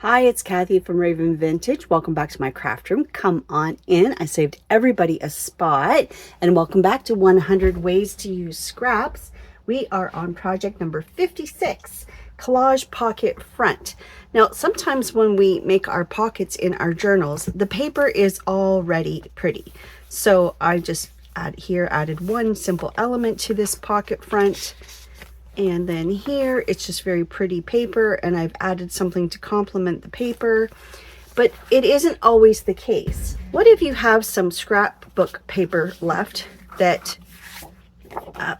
Hi, it's Kathy from Raven Vintage. Welcome back to my craft room. Come on in. I saved everybody a spot. And welcome back to 100 Ways to Use Scraps. We are on project number 56, Collage Pocket Front. Now, sometimes when we make our pockets in our journals, the paper is already pretty. So I just added one simple element to this pocket front. And then here, it's just very pretty paper, and I've added something to complement the paper, but it isn't always the case. What if you have some scrapbook paper left that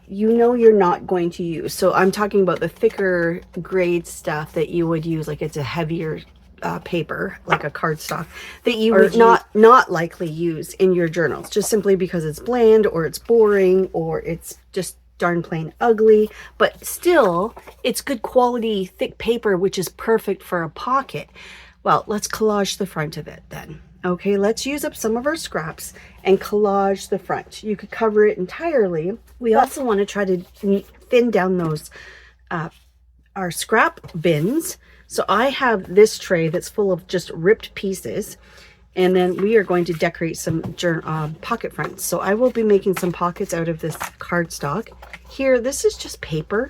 you know you're not going to use? So I'm talking about the thicker grade stuff that you would use, like it's a heavier paper, like a cardstock, that you would not likely use in your journals, just simply because it's bland or it's boring or it's just darn plain ugly, but still it's good quality thick paper, which is perfect for a pocket. Well, let's collage the front of it then. Okay, let's use up some of our scraps and collage the front. You could cover it entirely. We also want to try to thin down those our scrap bins. So I have this tray that's full of just ripped pieces, and then we are going to decorate some pocket fronts. So I will be making some pockets out of this cardstock. Here, this is just paper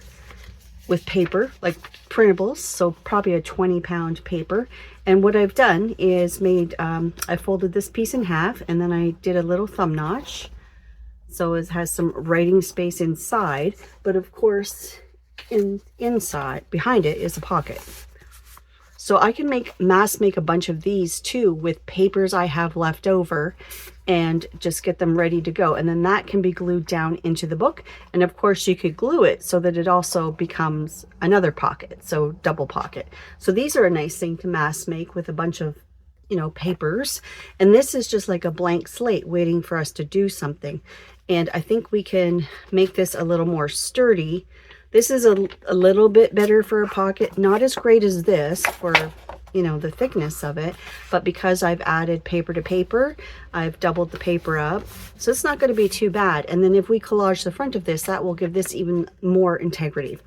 with paper, like printables. So probably a 20-pound paper. And what I've done is I folded this piece in half, and then I did a little thumb notch. So it has some writing space inside, but of course, inside, behind it is a pocket. So I can mass make a bunch of these too with papers I have left over and just get them ready to go. And then that can be glued down into the book. And of course you could glue it so that it also becomes another pocket, so double pocket. So these are a nice thing to mass make with a bunch of, papers. And this is just like a blank slate waiting for us to do something. And I think we can make this a little more sturdy. This is a little bit better for a pocket, not as great as this for, the thickness of it, but because I've added paper to paper, I've doubled the paper up. So it's not going to be too bad. And then if we collage the front of this, that will give this even more integrity.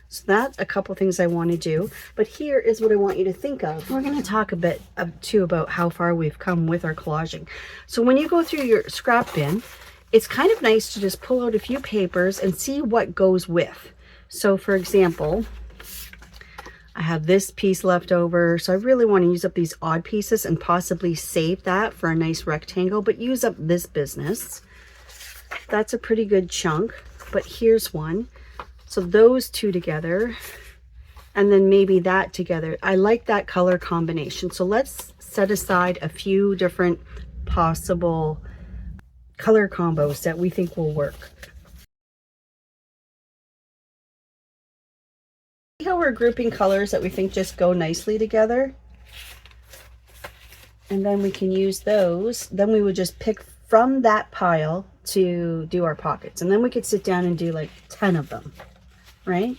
So that's a couple things I want to do. But here is what I want you to think of. We're going to talk a bit too about how far we've come with our collaging. So when you go through your scrap bin, it's kind of nice to just pull out a few papers and see what goes with. So for example, I have this piece left over. So I really want to use up these odd pieces and possibly save that for a nice rectangle, but use up this business. That's a pretty good chunk, but here's one. So those two together, and then maybe that together. I like that color combination. So let's set aside a few different possible color combos that we think will work. See how we're grouping colors that we think just go nicely together? And then we can use those. Then we would just pick from that pile to do our pockets. And then we could sit down and do like 10 of them, right?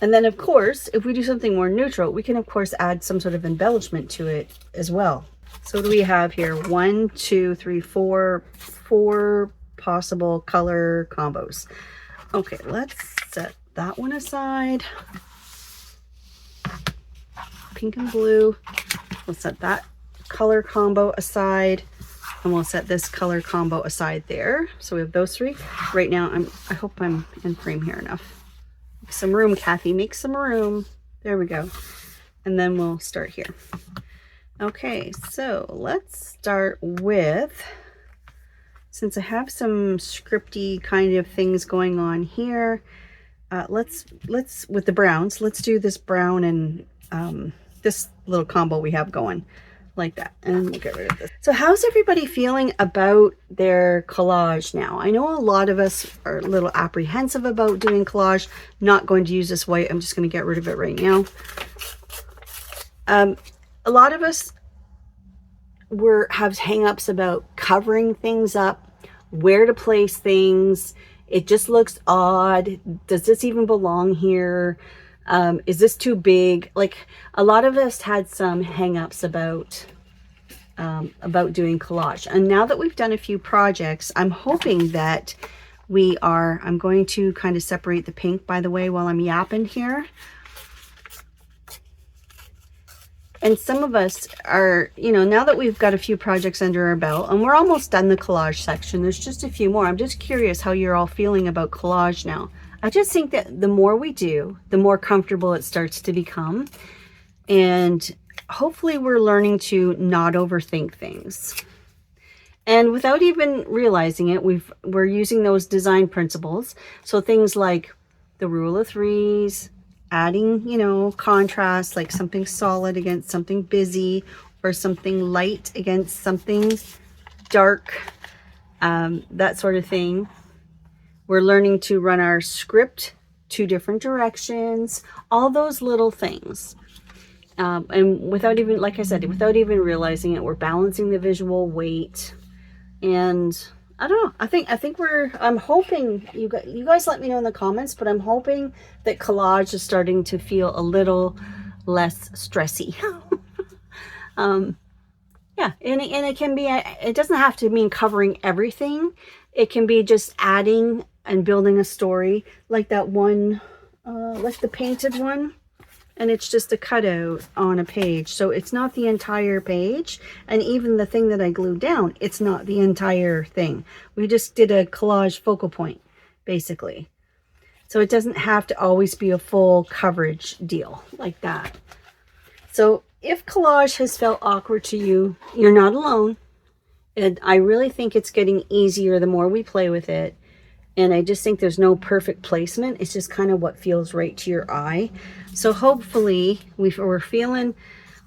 And then of course, if we do something more neutral, we can of course add some sort of embellishment to it as well. So what do we have here? 1, 2, 3, 4 possible color combos. Okay, let's set that one aside. Pink and blue. We'll set that color combo aside, and we'll set this color combo aside there. So we have those three. Right now, I hope I'm in frame here enough. Make some room, Kathy. Make some room. There we go. And then we'll start here. Okay, so let's start with, since I have some scripty kind of things going on here, let's with the browns, let's do this brown and this little combo we have going like that, and we'll get rid of this. So how's everybody feeling about their collage now? I know a lot of us are a little apprehensive about doing collage. Not going to use this white. I'm just going to get rid of it right now. A lot of us have hang-ups about covering things up, where to place things. It just looks odd. Does this even belong here? Is this too big? Like, a lot of us had some hang-ups about doing collage. And now that we've done a few projects, I'm hoping that I'm going to kind of separate the pink, by the way, while I'm yapping here. And some of us are, you know, now that we've got a few projects under our belt and we're almost done the collage section, there's just a few more. I'm just curious how you're all feeling about collage now. I just think that the more we do, the more comfortable it starts to become. And hopefully we're learning to not overthink things. And without even realizing it, we're using those design principles. So things like the rule of threes, adding, you know, contrast, like something solid against something busy, or something light against something dark, that sort of thing. We're learning to run our script 2 different directions, all those little things. And without even, like I said, without even realizing it, we're balancing the visual weight. And I don't know, I think I'm hoping, you guys let me know in the comments, but I'm hoping that collage is starting to feel a little less stressy. Yeah, and it can be, it doesn't have to mean covering everything. It can be just adding and building a story, like that one, like the painted one. And it's just a cutout on a page. So it's not the entire page. And even the thing that I glued down, it's not the entire thing. We just did a collage focal point, basically. So it doesn't have to always be a full coverage deal like that. So if collage has felt awkward to you, you're not alone. And I really think it's getting easier the more we play with it. And I just think there's no perfect placement. It's just kind of what feels right to your eye. So hopefully we're feeling,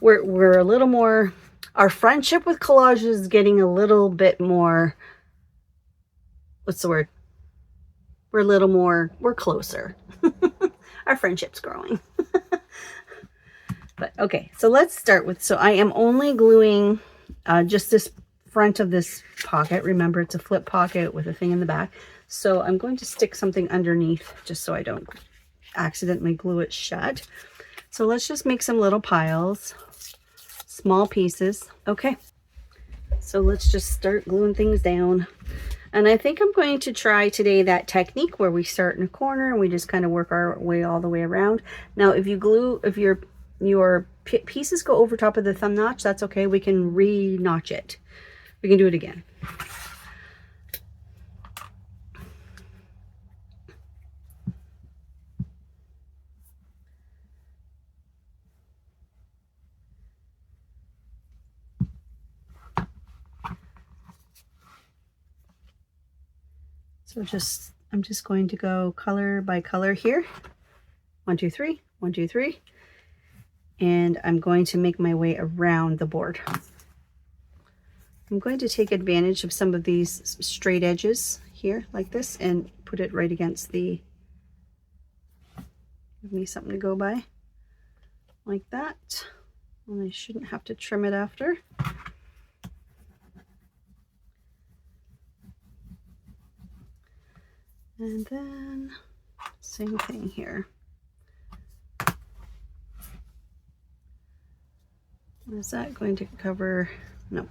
we're a little more, our friendship with collage is getting a little bit more, what's the word? We're closer. Our friendship's growing. But okay, so let's start with, so I am only gluing just this front of this pocket. Remember, it's a flip pocket with a thing in the back. So I'm going to stick something underneath just so I don't accidentally glue it shut. So let's just make some little piles, small pieces. Okay, so let's just start gluing things down. And I think I'm going to try today that technique where we start in a corner and we just kind of work our way all the way around. Now, if you glue, if your pieces go over top of the thumb notch, that's okay. We can re-notch it. We can do it again. So I'm just going to go color by color here. 1, 2, 3, 1, 2, 3. And I'm going to make my way around the board. I'm going to take advantage of some of these straight edges here like this and put it right against the, give me something to go by like that. And I shouldn't have to trim it after. And then same thing here. Is that going to cover? No,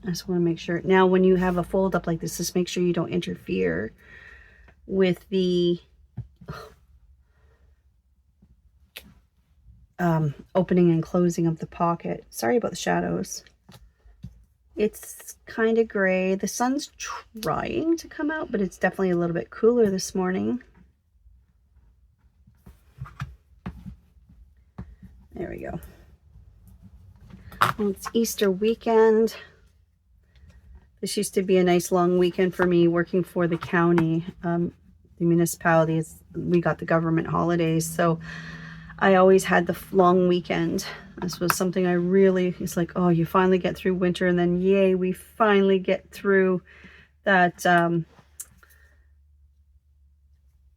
I just want to make sure. Now, when you have a fold up like this, just make sure you don't interfere with the opening and closing of the pocket. Sorry about the shadows. It's kind of gray. The sun's trying to come out, but it's definitely a little bit cooler this morning. There we go. Well, it's Easter weekend. This used to be a nice long weekend for me working for the county. The municipalities, we got the government holidays, so I always had the long weekend. This was something I really, it's like, oh, you finally get through winter, and then yay, we finally get through that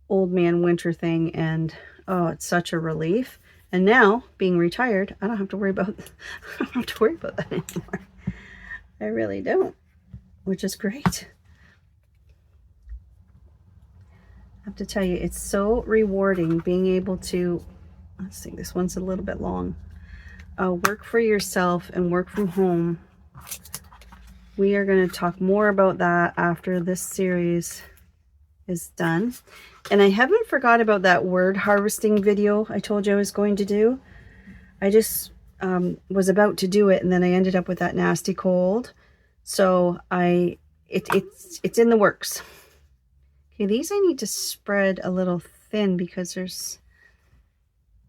old man winter thing, and oh, it's such a relief. And now, being retired, I don't have to worry about that anymore. I really don't, which is great. I have to tell you, it's so rewarding being able to, let's see, this one's a little bit long. Work for yourself and work from home. We are going to talk more about that after this series is done. And I haven't forgot about that word harvesting video I told you I was going to do. was about to do it, and then I ended up with that nasty cold. So it's in the works. Okay, these I need to spread a little thin because there's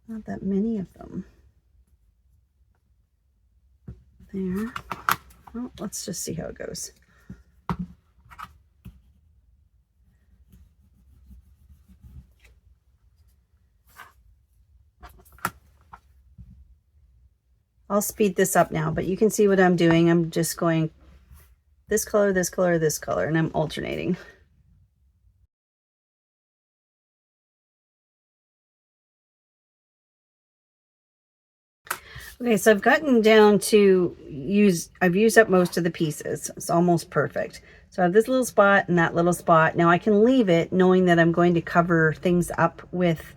not that many of them. There. Well, let's just see how it goes. I'll speed this up now, but you can see what I'm doing. I'm just going this color, this color, this color, and I'm alternating. Okay, so I've gotten down to I've used up most of the pieces. It's almost perfect. So I have this little spot and that little spot. Now I can leave it knowing that I'm going to cover things up with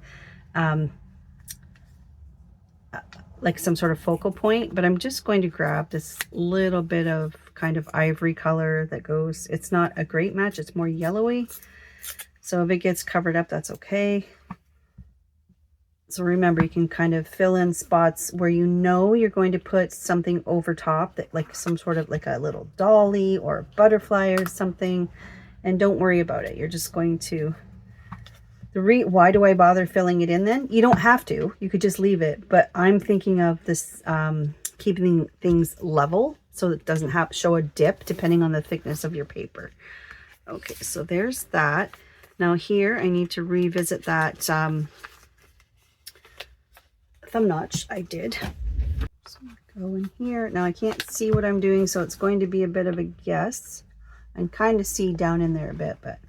like some sort of focal point, but I'm just going to grab this little bit of kind of ivory color that goes, it's not a great match, it's more yellowy. So if it gets covered up, that's okay. So remember, you can kind of fill in spots where you know you're going to put something over top, that like some sort of like a little dolly or a butterfly or something, and don't worry about it. You're just going to, why do I bother filling it in then? You don't have to, you could just leave it, but I'm thinking of this keeping things level so it doesn't show a dip depending on the thickness of your paper. Okay, so there's that. Now here I need to revisit that thumb notch I did. So go in here. Now I can't see what I'm doing, so it's going to be a bit of a guess. I can kind of see down in there a bit, but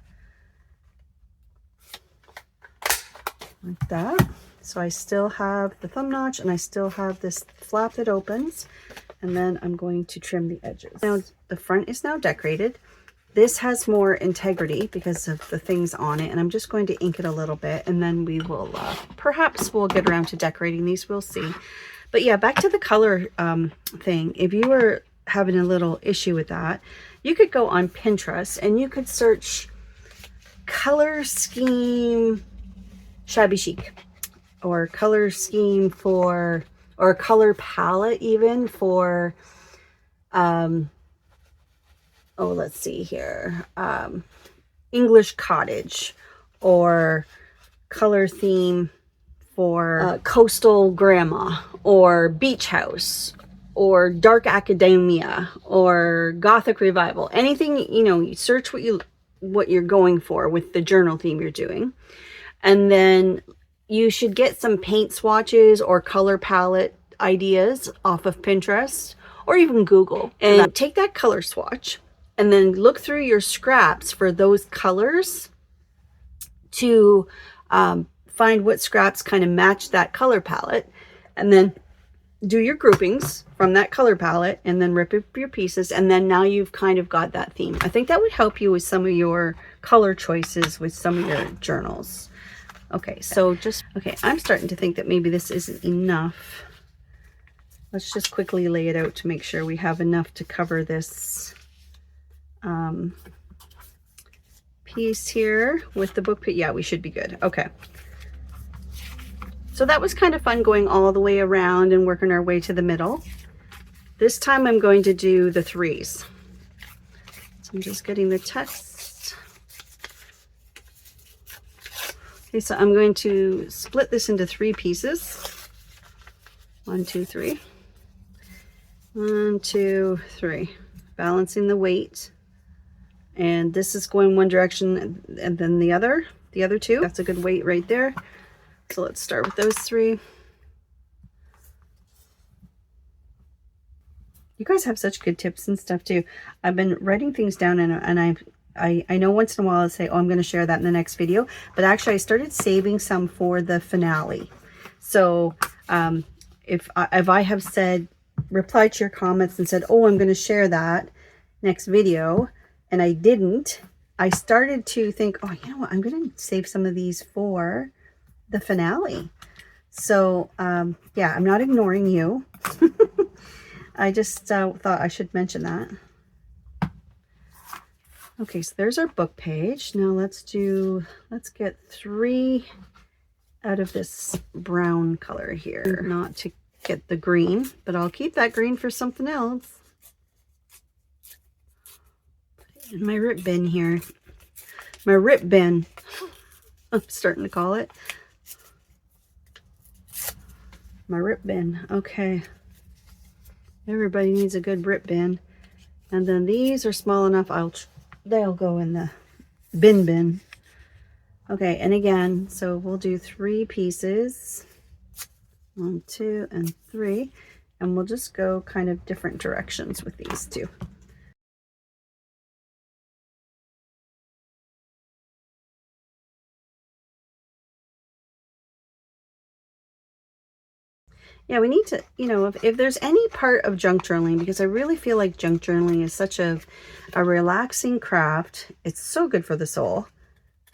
like that. So I still have the thumb notch and I still have this flap that opens, and then I'm going to trim the edges. Now the front is now decorated. This has more integrity because of the things on it, and I'm just going to ink it a little bit, and then we will perhaps we'll get around to decorating these, we'll see. But yeah, back to the color thing. If you were having a little issue with that, you could go on Pinterest and you could search color scheme shabby chic, or color scheme for, or color palette even for oh, let's see here, English cottage, or color theme for coastal grandma, or beach house, or dark academia, or gothic revival. Anything, you know, you search what you're going for with the journal theme you're doing, and then you should get some paint swatches or color palette ideas off of Pinterest or even Google, and take that color swatch and then look through your scraps for those colors to find what scraps kind of match that color palette, and then do your groupings from that color palette, and then rip up your pieces, and then now you've kind of got that theme. I think that would help you with some of your color choices with some of your journals. Okay, so okay, I'm starting to think that maybe this isn't enough. Let's just quickly lay it out to make sure we have enough to cover this piece here with the book. Yeah, we should be good. Okay. So that was kind of fun going all the way around and working our way to the middle. This time I'm going to do the threes. So I'm just getting the text. Okay, so I'm going to split this into 3 pieces. 1, 2, 3. 1, 2, 3. Balancing the weight. And this is going one direction and then the other 2. That's a good weight right there. So let's start with those 3. You guys have such good tips and stuff too. I've been writing things down, and I know once in a while I say, oh, I'm going to share that in the next video, but actually I started saving some for the finale. So if I have said, replied to your comments and said, oh, I'm going to share that next video, and I didn't, I started to think, oh, you know what, I'm going to save some of these for the finale. So yeah, I'm not ignoring you. I just thought I should mention that. Okay, so there's our book page. Now let's get 3 out of this brown color here. Not to get the green, but I'll keep that green for something else. Put it in my rip bin here. My rip bin, I'm starting to call it. My rip bin, okay. Everybody needs a good rip bin. And then these are small enough, they'll go in the bin. Okay, and again, so we'll do 3 pieces. 1, 2, and 3. And we'll just go kind of different directions with these two. Yeah, we need to, you know, if there's any part of junk journaling, because I really feel like junk journaling is such a relaxing craft. It's so good for the soul.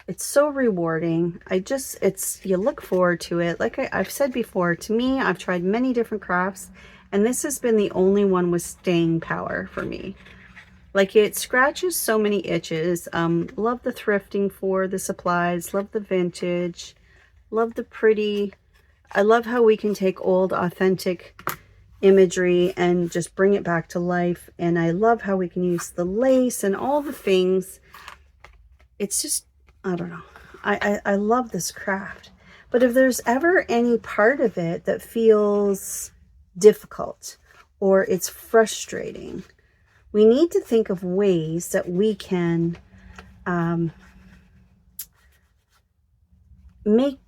It's so rewarding. You look forward to it. Like I've said before, to me, I've tried many different crafts, and this has been the only one with staying power for me. Like, it scratches so many itches. Love the thrifting for the supplies, love the vintage, love the pretty. I love how we can take old authentic imagery and just bring it back to life. And I love how we can use the lace and all the things. It's just, I don't know. I love this craft. But if there's ever any part of it that feels difficult or it's frustrating, we need to think of ways that we can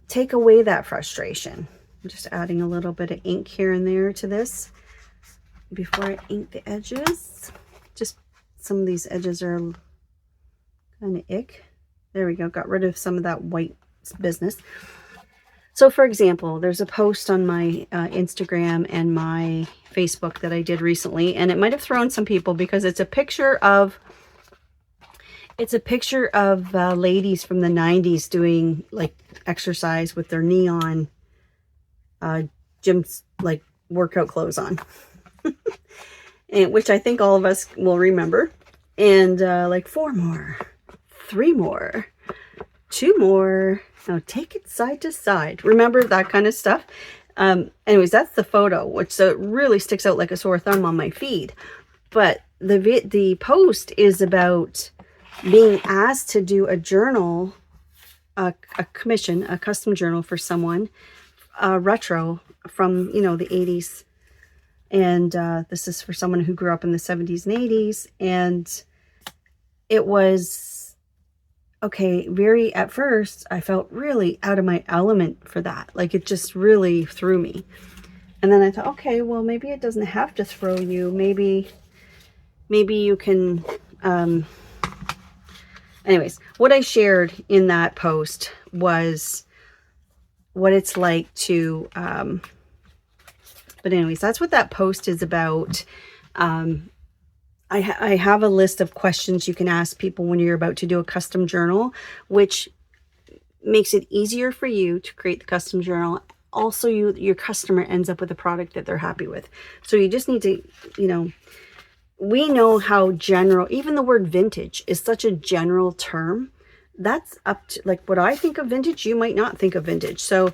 take away that frustration. I'm just adding a little bit of ink here and there to this before I ink the edges. Just some of these edges are kind of ick. There we go. Got rid of some of that white business. So for example, there's a post on my Instagram and my Facebook that I did recently, and it might have thrown some people because it's a picture of ladies from the 90s doing like exercise with their neon gym like workout clothes on, and which I think all of us will remember. And like 4 more, 3 more, 2 more. Now take it side to side. Remember that kind of stuff. Anyways, that's the photo, which so it really sticks out like a sore thumb on my feed. But the post is about being asked to do a journal, a commission, a custom journal for someone, retro from, you know, the 80s. And this is for someone who grew up in the 70s and 80s. And it was, okay, at first, I felt really out of my element for that. Like, it just really threw me. And then I thought, okay, well, maybe it doesn't have to throw you. Maybe you can, anyways, what I shared in that post was what it's like to, but anyways, that's what that post is about. I have a list of questions you can ask people when you're about to do a custom journal, which makes it easier for you to create the custom journal. Also, your customer ends up with a product that they're happy with. So you just need to, you know, we know how general, even the word vintage is such a general term. That's up to, like, what I think of vintage, you might not think of vintage. So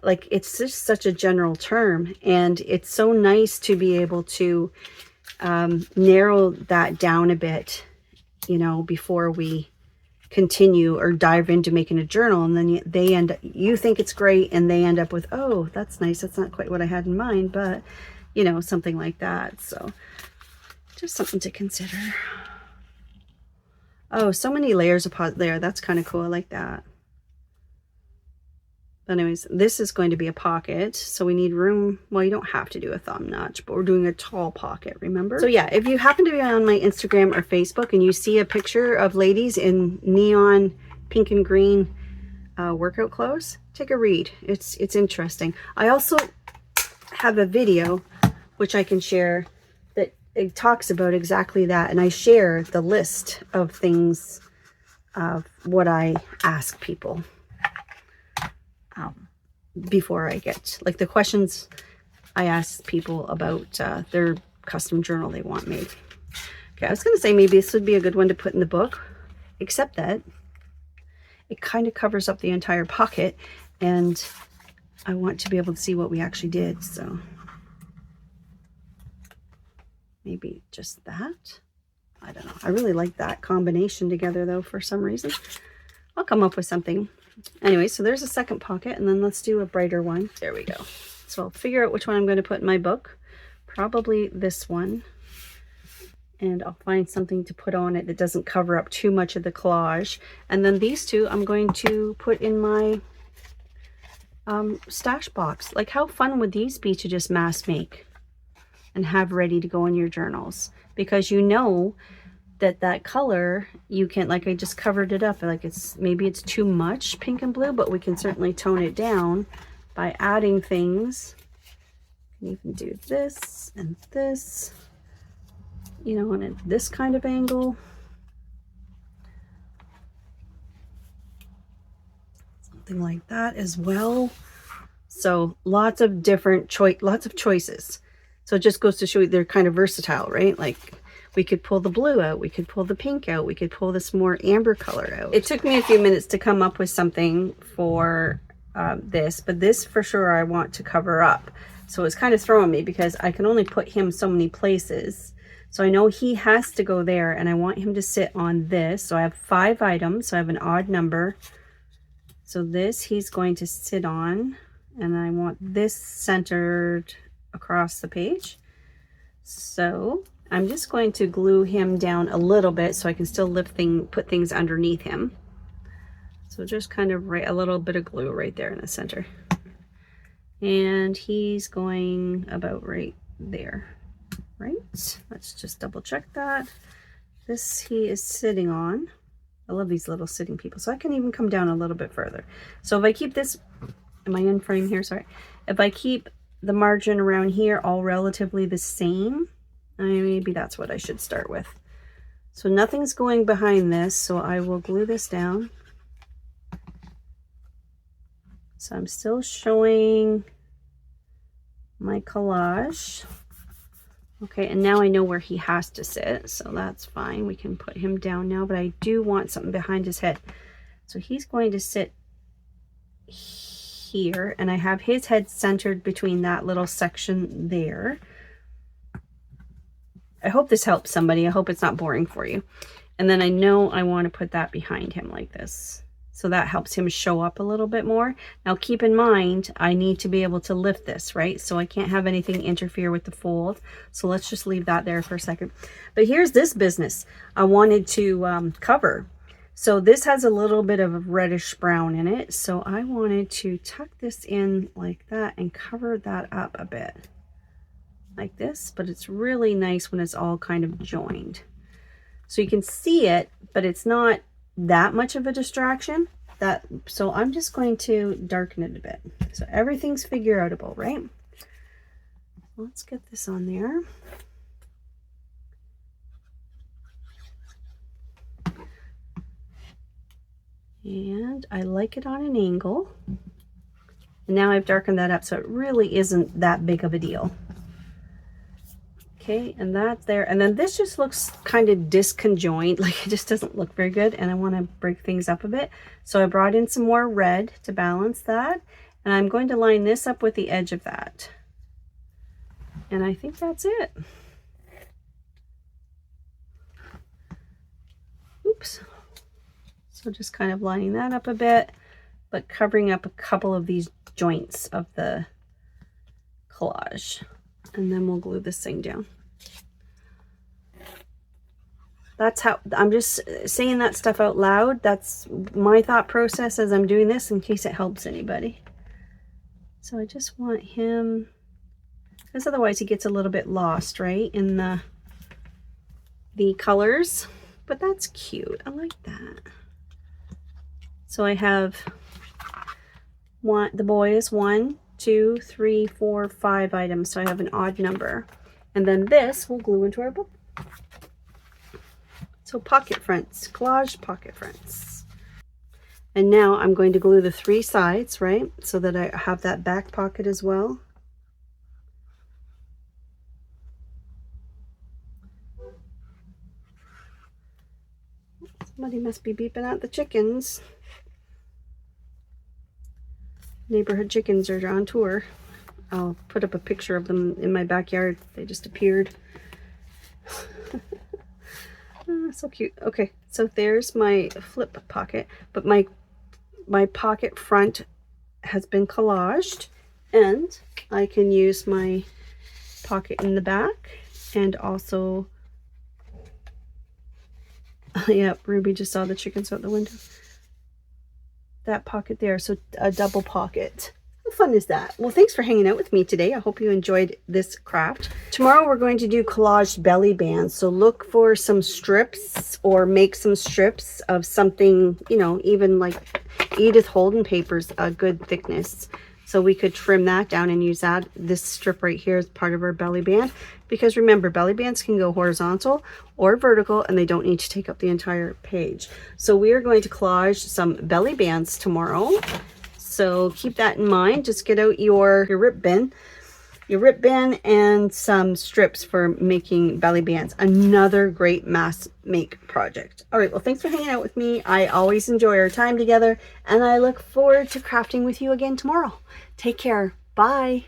like, it's just such a general term, and it's so nice to be able to narrow that down a bit, you know, before we continue or dive into making a journal. And then you think it's great, and they end up with, oh, that's nice. That's not quite what I had in mind, but you know, something like that. So just something to consider. Oh, so many layers of there. That's kind of cool. I like that. But anyways, this is going to be a pocket, so we need room. Well, you don't have to do a thumb notch, but we're doing a tall pocket, remember? So yeah, if you happen to be on my Instagram or Facebook and you see a picture of ladies in neon pink and green workout clothes, take a read. It's interesting. I also have a video which I can share that it talks about exactly that, and I share the list of things of what I ask people before I get, like, the questions I ask people about their custom journal they want made. Okay, I was going to say maybe this would be a good one to put in the book, except that it kind of covers up the entire pocket, and I want to be able to see what we actually did. So maybe just that. I don't know. I really like that combination together though for some reason. I'll come up with something. Anyway, so there's a second pocket, and then let's do a brighter one. There we go. So I'll figure out which one I'm going to put in my book. Probably this one. And I'll find something to put on it that doesn't cover up too much of the collage. And then these two I'm going to put in my stash box. Like, how fun would these be to just mass make and have ready to go in your journals? Because you know that color, you can, like I just covered it up, like maybe it's too much pink and blue, but we can certainly tone it down by adding things. You can even do this and this, you know, and at this kind of angle. Something like that as well. So lots of different choices. So it just goes to show you they're kind of versatile, right? Like, we could pull the blue out, we could pull the pink out, we could pull this more amber color out. It took me a few minutes to come up with something for this, but this for sure I want to cover up. So it's kind of throwing me because I can only put him so many places. So I know he has to go there, and I want him to sit on this. So I have 5 items, so I have an odd number. So this he's going to sit on, and I want this centered across the page. So I'm just going to glue him down a little bit so I can still put things underneath him. So just kind of a little bit of glue right there in the center. And he's going about right there, right? Let's just double check that. This he is sitting on. I love these little sitting people. So I can even come down a little bit further. So if I keep this, am I in frame here? Sorry. If I keep the margin around here all relatively the same, maybe that's what I should start with. So nothing's going behind this, so I will glue this down. So I'm still showing my collage. Okay, and now I know where he has to sit, so that's fine. We can put him down now, but I do want something behind his head. So he's going to sit here, and I have his head centered between that little section there. I hope this helps somebody. I hope it's not boring for you. And then I know I want to put that behind him like this. So that helps him show up a little bit more. Now keep in mind, I need to be able to lift this, right? So I can't have anything interfere with the fold. So let's just leave that there for a second. But here's this business I wanted to cover. So this has a little bit of reddish brown in it. So I wanted to tuck this in like that and cover that up a bit. Like this, but it's really nice when it's all kind of joined. So you can see it, but it's not that much of a distraction. So I'm just going to darken it a bit. So everything's figure outable, right? Let's get this on there. And I like it on an angle. And now I've darkened that up, so it really isn't that big of a deal. Okay, and that's there. And then this just looks kind of disconjoined, like it just doesn't look very good, and I want to break things up a bit. So I brought in some more red to balance that, and I'm going to line this up with the edge of that. And I think that's it. Oops. So just kind of lining that up a bit, but covering up a couple of these joints of the collage. And then we'll glue this thing down. That's how, I'm just saying that stuff out loud. That's my thought process as I'm doing this, in case it helps anybody. So I just want him, because otherwise he gets a little bit lost, right, in the colors. But that's cute. I like that. So I have the boy is 1, 2, 3, 4, 5 items. So I have an odd number. And then this will glue into our book. So pocket fronts, collage pocket fronts. And now I'm going to glue the 3 sides, right? So that I have that back pocket as well. Somebody must be beeping at the chickens. Neighborhood chickens are on tour. I'll put up a picture of them in my backyard. They just appeared. So cute. Okay, so there's my flip pocket, but my pocket front has been collaged, and I can use my pocket in the back, and also yep, Ruby just saw the chickens out the window. That pocket there, so a double pocket. How fun is that? Well, thanks for hanging out with me today. I hope you enjoyed this craft. Tomorrow we're going to do collaged belly bands, so look for some strips or make some strips of something, you know, even like Edith Holden paper's a good thickness, so we could trim that down and use that. This strip right here is part of our belly band, because remember, belly bands can go horizontal or vertical, and they don't need to take up the entire page. So we are going to collage some belly bands tomorrow, so keep that in mind. Just get out your rip bin and some strips for making belly bands. Another great mass make project. All right, well, thanks for hanging out with me. I always enjoy our time together, and I look forward to crafting with you again tomorrow. Take care. Bye.